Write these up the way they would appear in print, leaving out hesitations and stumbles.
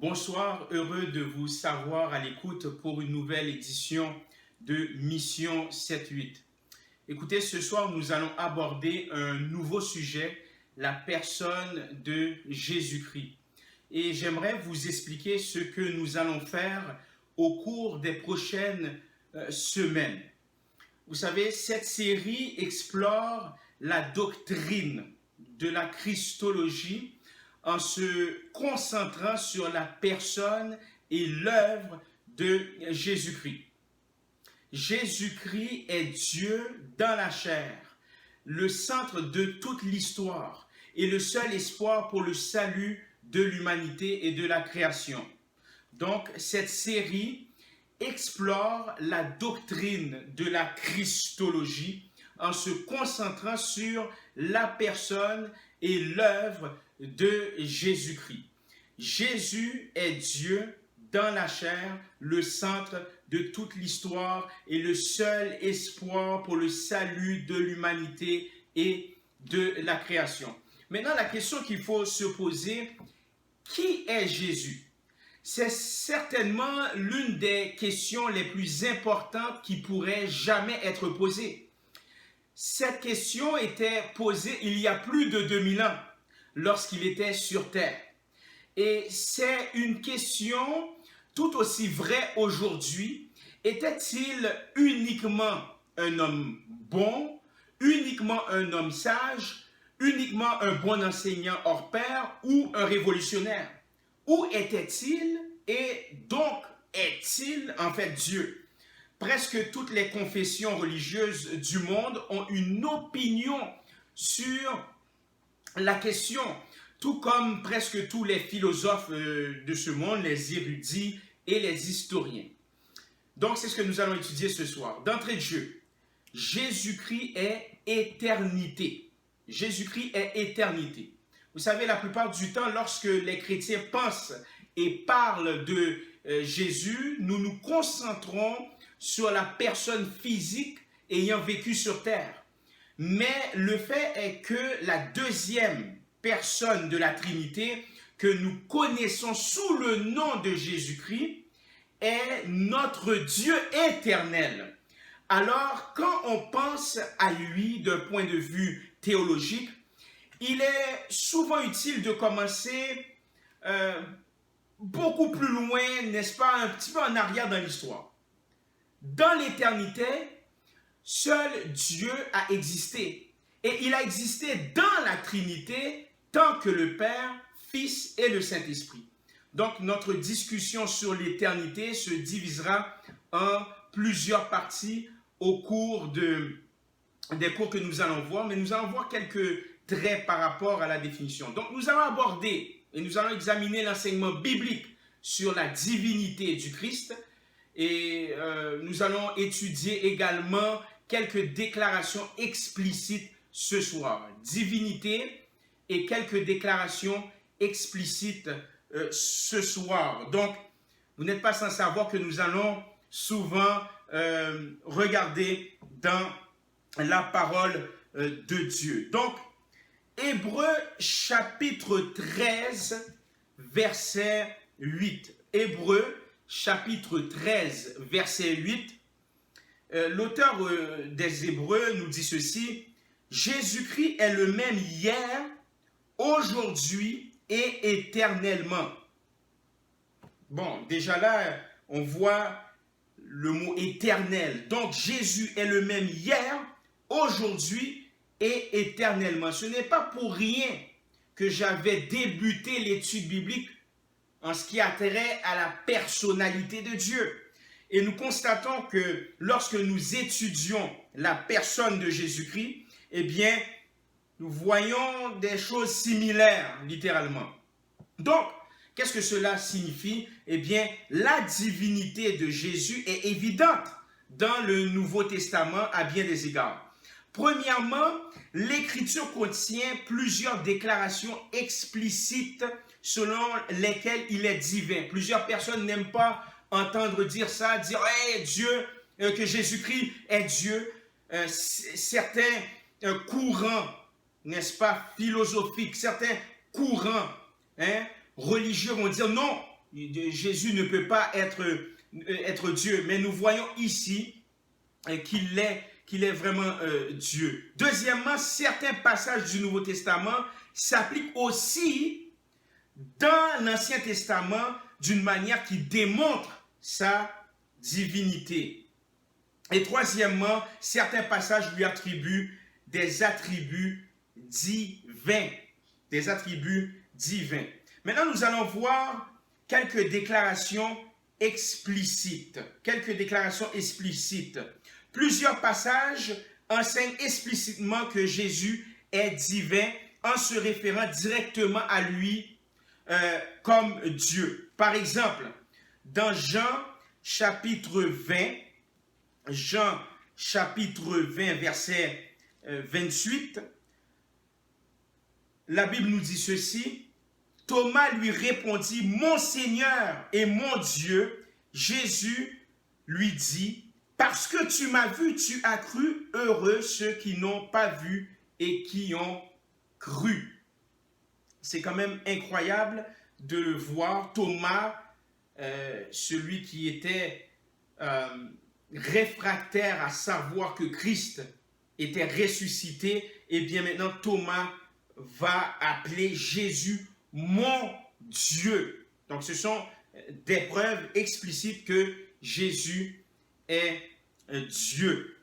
Bonsoir, heureux de vous savoir à l'écoute pour une nouvelle édition de Mission 7-8. Écoutez, ce soir, nous allons aborder un nouveau sujet, la personne de Jésus-Christ. Et j'aimerais vous expliquer ce que nous allons faire au cours des prochaines semaines. Vous savez, cette série explore la doctrine de la Christologie en se concentrant sur la personne et l'œuvre de Jésus-Christ. Jésus-Christ est Dieu dans la chair, le centre de toute l'histoire et le seul espoir pour le salut de l'humanité et de la création. Donc, cette série explore la doctrine de la Christologie en se concentrant sur la personne et l'œuvre de Jésus-Christ. Jésus est Dieu dans la chair, le centre de toute l'histoire et le seul espoir pour le salut de l'humanité et de la création. Maintenant, la question qu'il faut se poser, qui est Jésus? C'est certainement l'une des questions les plus importantes qui pourrait jamais être posée. Cette question était posée il y a plus de 2000 ans, lorsqu'il était sur terre. Et c'est une question tout aussi vraie aujourd'hui. Était-il uniquement un homme bon, uniquement un homme sage, uniquement un bon enseignant hors pair ou un révolutionnaire? Où était-il et donc est-il en fait Dieu? Presque toutes les confessions religieuses du monde ont une opinion sur la question, tout comme presque tous les philosophes de ce monde, les érudits et les historiens. Donc, c'est ce que nous allons étudier ce soir. D'entrée de jeu, Jésus-Christ est éternité. Jésus-Christ est éternité. Vous savez, la plupart du temps, lorsque les chrétiens pensent et parlent de Jésus, nous nous concentrons sur la personne physique ayant vécu sur terre. Mais le fait est que la deuxième personne de la Trinité que nous connaissons sous le nom de Jésus-Christ est notre Dieu éternel. Alors, quand on pense à lui d'un point de vue théologique, il est souvent utile de commencer beaucoup plus loin, n'est-ce pas, un petit peu en arrière dans l'histoire. Dans l'éternité, seul Dieu a existé. Et il a existé dans la Trinité tant que le Père, Fils et le Saint-Esprit. Donc, notre discussion sur l'éternité se divisera en plusieurs parties au cours des cours que nous allons voir, mais nous allons voir quelques traits par rapport à la définition. Donc, nous allons aborder et nous allons examiner l'enseignement biblique sur la divinité du Christ et nous allons étudier également quelques déclarations explicites ce soir. Divinité et quelques déclarations explicites ce soir. Donc, vous n'êtes pas sans savoir que nous allons souvent regarder dans la parole de Dieu. Donc, Hébreux chapitre 13, verset 8. Hébreux chapitre 13, verset 8. L'auteur des Hébreux nous dit ceci: Jésus-Christ est le même hier, aujourd'hui et éternellement. Bon, déjà là, on voit le mot éternel. Donc, Jésus est le même hier, aujourd'hui et éternellement. Ce n'est pas pour rien que j'avais débuté l'étude biblique en ce qui a trait à la personnalité de Dieu. Et nous constatons que lorsque nous étudions la personne de Jésus-Christ, eh bien, nous voyons des choses similaires, littéralement. Donc, qu'est-ce que cela signifie? Eh bien, la divinité de Jésus est évidente dans le Nouveau Testament à bien des égards. Premièrement, l'Écriture contient plusieurs déclarations explicites selon lesquelles il est divin. Plusieurs personnes n'aiment pas entendre dire ça, dire hey, Dieu, que Jésus-Christ est Dieu. Certains courants, n'est-ce pas, philosophiques, certains courants religieux vont dire non, Jésus ne peut pas être Dieu, mais nous voyons ici qu'il est vraiment Dieu. Deuxièmement, certains passages du Nouveau Testament s'appliquent aussi dans l'Ancien Testament d'une manière qui démontre sa divinité. Et troisièmement, certains passages lui attribuent des attributs divins. Des attributs divins. Maintenant, nous allons voir quelques déclarations explicites. Plusieurs passages enseignent explicitement que Jésus est divin en se référant directement à lui comme Dieu. Par exemple, dans Jean chapitre 20, verset 28, la Bible nous dit ceci. Thomas lui répondit, « Mon Seigneur et mon Dieu. » Jésus lui dit, « Parce que tu m'as vu, tu as cru. Heureux ceux qui n'ont pas vu et qui ont cru. » C'est quand même incroyable de voir Thomas, celui qui était réfractaire à savoir que Christ était ressuscité. Et bien maintenant, Thomas va appeler Jésus mon Dieu. Donc, ce sont des preuves explicites que Jésus est Dieu.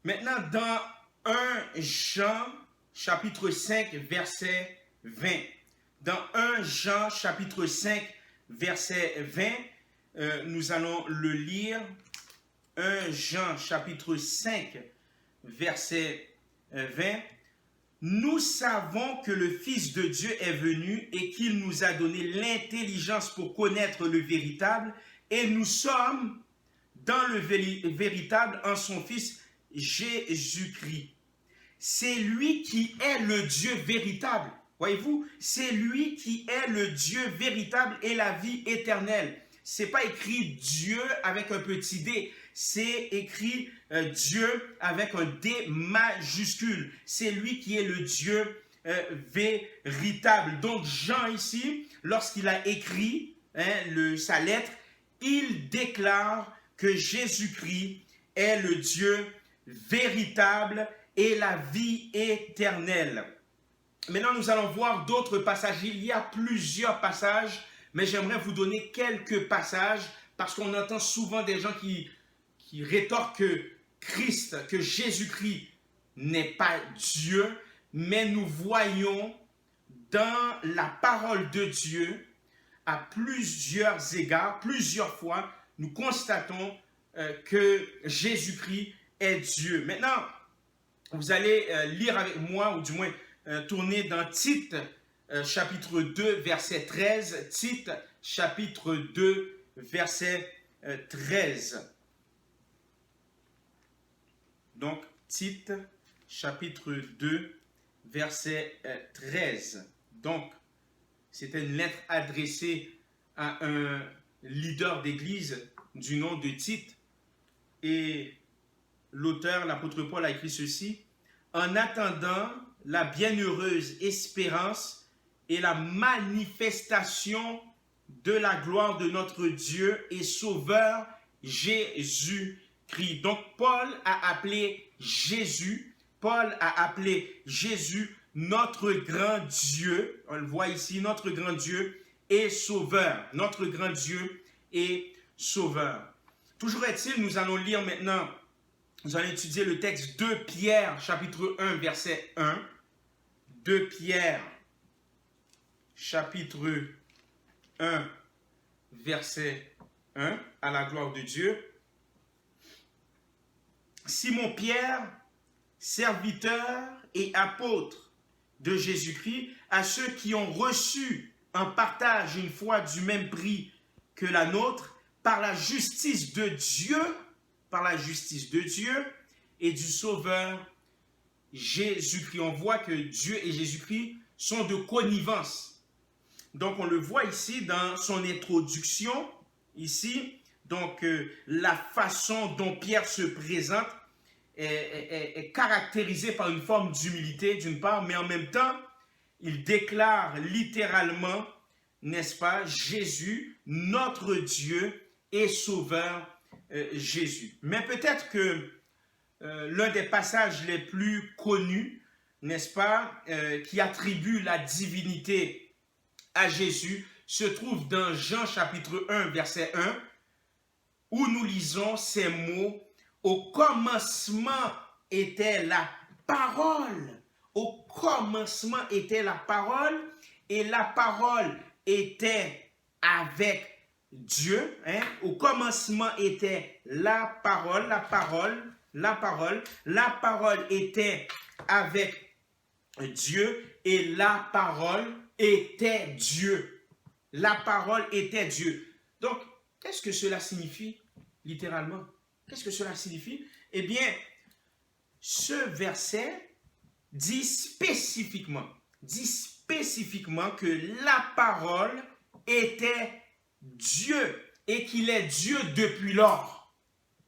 Maintenant, dans 1 Jean, chapitre 5, verset 20. Dans 1 Jean, chapitre 5, verset 20, nous allons le lire. 1 Jean, chapitre 5, verset 20. Nous savons que le Fils de Dieu est venu et qu'il nous a donné l'intelligence pour connaître le véritable, et nous sommes dans le véritable en son Fils Jésus-Christ. C'est lui qui est le Dieu véritable. Voyez-vous, c'est lui qui est le Dieu véritable et la vie éternelle. C'est pas écrit Dieu avec un petit d, c'est écrit Dieu avec un D majuscule. C'est lui qui est le Dieu véritable. Donc Jean ici, lorsqu'il a écrit sa lettre, il déclare que Jésus-Christ est le Dieu véritable et la vie éternelle. Maintenant, nous allons voir d'autres passages. Il y a plusieurs passages, mais j'aimerais vous donner quelques passages parce qu'on entend souvent des gens qui rétorquent que Christ, que Jésus-Christ n'est pas Dieu, mais nous voyons dans la parole de Dieu, à plusieurs égards, plusieurs fois, nous constatons que Jésus-Christ est Dieu. Maintenant, vous allez lire avec moi, ou du moins tourner dans Tite, chapitre 2, verset 13. Tite, chapitre 2, verset 13. Donc, Tite, chapitre 2, verset 13. Donc, c'était une lettre adressée à un leader d'église du nom de Tite. Et l'auteur, l'apôtre Paul, a écrit ceci. « En attendant la bienheureuse espérance et la manifestation de la gloire de notre Dieu et Sauveur Jésus-Christ. » Donc, Paul a appelé Jésus notre grand Dieu. On le voit ici, notre grand Dieu et Sauveur. Notre grand Dieu et Sauveur. Toujours est-il, nous allons lire maintenant, nous allons étudier le texte 2 Pierre, chapitre 1, verset 1. 2 Pierre, chapitre 1, verset 1, à la gloire de Dieu. Simon Pierre, serviteur et apôtre de Jésus-Christ, à ceux qui ont reçu un partage une foi du même prix que la nôtre, par la justice de Dieu et du Sauveur Jésus-Christ. On voit que Dieu et Jésus-Christ sont de connivence. Donc, on le voit ici dans son introduction, ici. Donc, la façon dont Pierre se présente est caractérisée par une forme d'humilité, d'une part, mais en même temps, il déclare littéralement, n'est-ce pas, Jésus, notre Dieu et Sauveur Jésus. Mais peut-être que l'un des passages les plus connus, n'est-ce pas, qui attribue la divinité à Jésus, se trouve dans Jean chapitre 1, verset 1, où nous lisons ces mots: au commencement était la parole. Au commencement était la parole, et la parole était avec Dieu. Au commencement était la parole, la parole, la parole. La parole était avec Dieu, et la parole était Dieu. La parole était Dieu. Donc, qu'est-ce que cela signifie littéralement? Qu'est-ce que cela signifie? Eh bien, ce verset dit spécifiquement que la parole était Dieu et qu'il est Dieu depuis lors.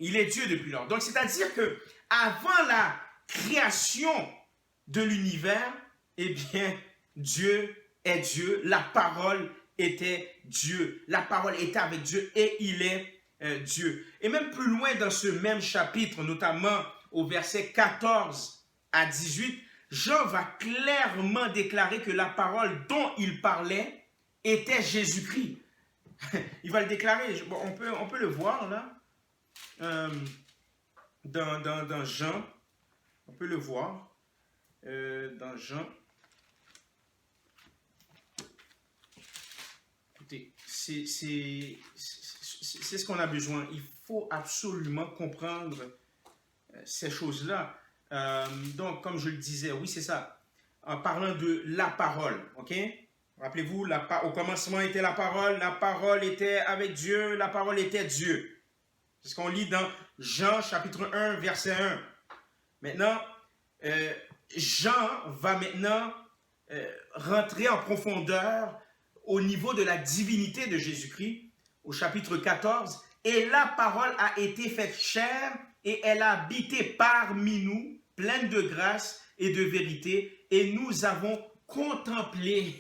Il est Dieu depuis lors. Donc, c'est-à-dire que avant la création de l'univers, eh bien, Dieu est Dieu, la parole était Dieu, la parole était avec Dieu et il est Dieu. Et même plus loin dans ce même chapitre, notamment au verset 14 à 18, Jean va clairement déclarer que la parole dont il parlait était Jésus-Christ. Il va le déclarer, bon, on peut le voir là, dans Jean, on peut le voir dans Jean. Écoutez, c'est ce qu'on a besoin. Il faut absolument comprendre ces choses-là. Donc, comme je le disais, oui, c'est ça. En parlant de la parole, ok? Rappelez-vous, au commencement était la parole était avec Dieu, la parole était Dieu. C'est ce qu'on lit dans Jean chapitre 1, verset 1. Maintenant, Jean va maintenant rentrer en profondeur au niveau de la divinité de Jésus-Christ, au chapitre 14. Et la parole a été faite chair et elle a habité parmi nous, pleine de grâce et de vérité, et nous avons contemplé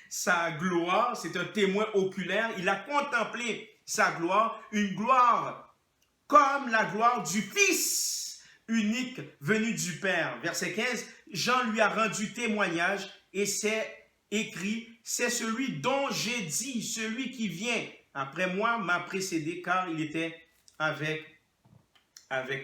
sa gloire. C'est un témoin oculaire. Il a contemplé sa gloire, une gloire comme la gloire du Fils unique venu du Père. Verset 15, Jean lui a rendu témoignage et c'est écrit, c'est celui dont j'ai dit, celui qui vient après moi m'a précédé car il était avec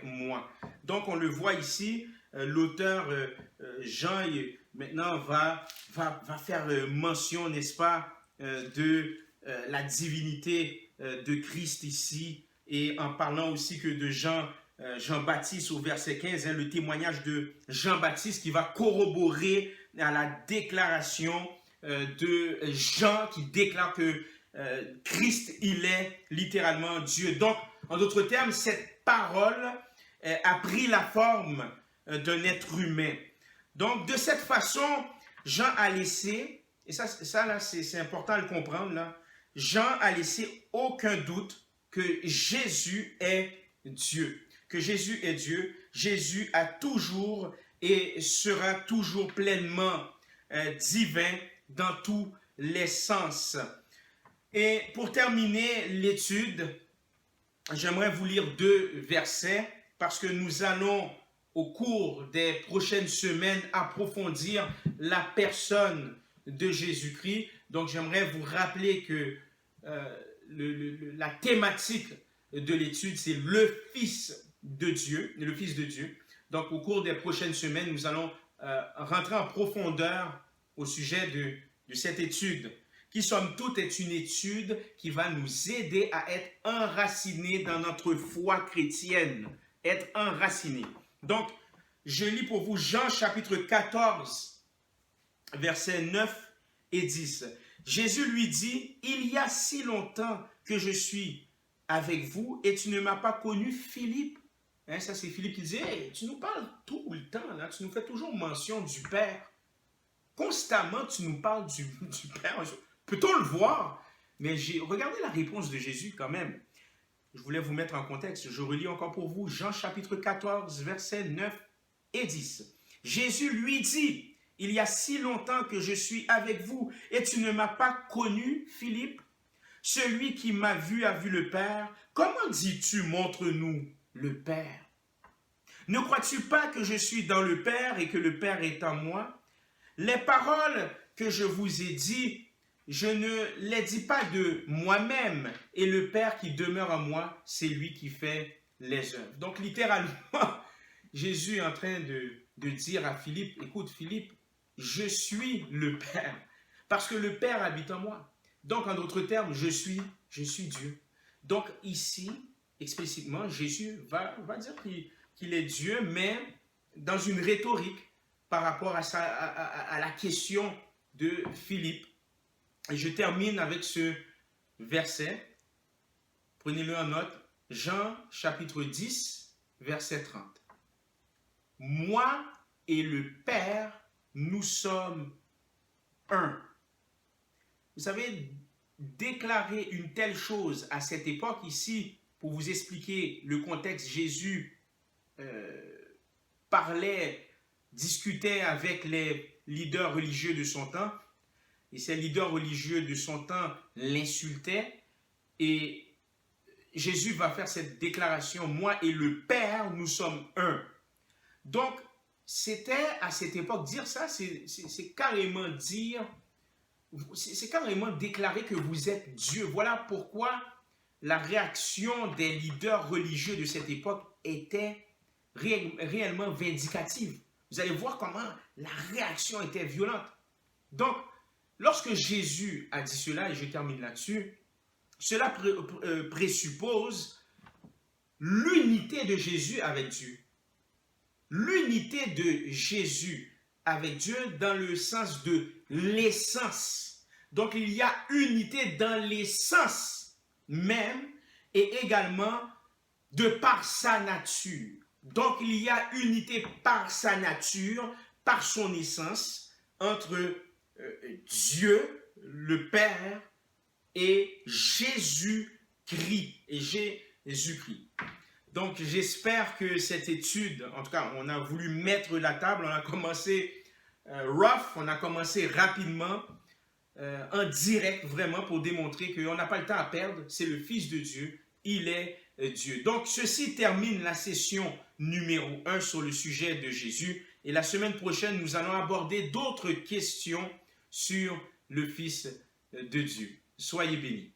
moi. Donc on le voit ici, l'auteur Jean maintenant va faire mention, n'est-ce pas, de la divinité de Christ ici, et en parlant aussi que de Jean-Baptiste au verset 15, le témoignage de Jean-Baptiste qui va corroborer à la déclaration de Jean qui déclare que Christ, il est littéralement Dieu. Donc, en d'autres termes, cette parole a pris la forme d'un être humain. Donc, de cette façon, Jean a laissé, et ça là, c'est important à le comprendre, là, Jean a laissé aucun doute que Jésus est Dieu. Que Jésus est Dieu. Jésus a toujours et sera toujours pleinement divin dans tous les sens. Et pour terminer l'étude, j'aimerais vous lire 2 versets parce que nous allons, au cours des prochaines semaines, approfondir la personne de Jésus-Christ. Donc, j'aimerais vous rappeler que la thématique de l'étude, c'est le Fils de Dieu, le Fils de Dieu. Donc, au cours des prochaines semaines, nous allons rentrer en profondeur au sujet de cette étude, qui, somme toute, est une étude qui va nous aider à être enracinés dans notre foi chrétienne. Être enracinés. Donc, je lis pour vous Jean chapitre 14, versets 9 et 10. Jésus lui dit, « Il y a si longtemps que je suis avec vous et tu ne m'as pas connu, Philippe. » Ça, c'est Philippe qui dit, hey, « Tu nous parles tout le temps, là, tu nous fais toujours mention du Père. Constamment, tu nous parles du Père. Peut-on le voir? » Mais regardez la réponse de Jésus quand même. Je voulais vous mettre en contexte. Je relis encore pour vous Jean chapitre 14, versets 9 et 10. Jésus lui dit, « il y a si longtemps que je suis avec vous et tu ne m'as pas connu, Philippe? Celui qui m'a vu a vu le Père. Comment dis-tu, montre-nous le Père? Ne crois-tu pas que je suis dans le Père et que le Père est en moi? Les paroles que je vous ai dites, je ne les dis pas de moi-même, et le Père qui demeure en moi, c'est lui qui fait les œuvres. Donc littéralement, Jésus est en train de dire à Philippe, écoute Philippe, je suis le Père, parce que le Père habite en moi. Donc en d'autres termes, je suis Dieu. Donc ici, explicitement, Jésus va dire qu'il est Dieu, mais dans une rhétorique par rapport à la question de Philippe. Et je termine avec ce verset. Prenez-le en note. Jean chapitre 10, verset 30. Moi et le Père, nous sommes un. Vous savez, déclarer une telle chose à cette époque ici, pour vous expliquer le contexte, Jésus discutait avec les leaders religieux de son temps, et ces leaders religieux de son temps l'insultaient, et Jésus va faire cette déclaration, moi et le Père, nous sommes un. Donc, c'était à cette époque, dire ça, c'est carrément dire, c'est carrément déclarer que vous êtes Dieu. Voilà pourquoi la réaction des leaders religieux de cette époque était réellement vindicative. Vous allez voir comment la réaction était violente. Donc, lorsque Jésus a dit cela, et je termine là-dessus, cela présuppose l'unité de Jésus avec Dieu. L'unité de Jésus avec Dieu dans le sens de l'essence. Donc, il y a unité dans l'essence même et également de par sa nature. Donc, il y a unité par sa nature, par son essence, entre Dieu, le Père, et Jésus-Christ. Donc, j'espère que cette étude, en tout cas, on a voulu mettre la table, on a commencé rough, on a commencé rapidement, en direct, vraiment, pour démontrer qu'on n'a pas le temps à perdre, c'est le Fils de Dieu, il est Dieu. Donc, ceci termine la session numéro 1 sur le sujet de Jésus, et la semaine prochaine, nous allons aborder d'autres questions sur le Fils de Dieu. Soyez bénis.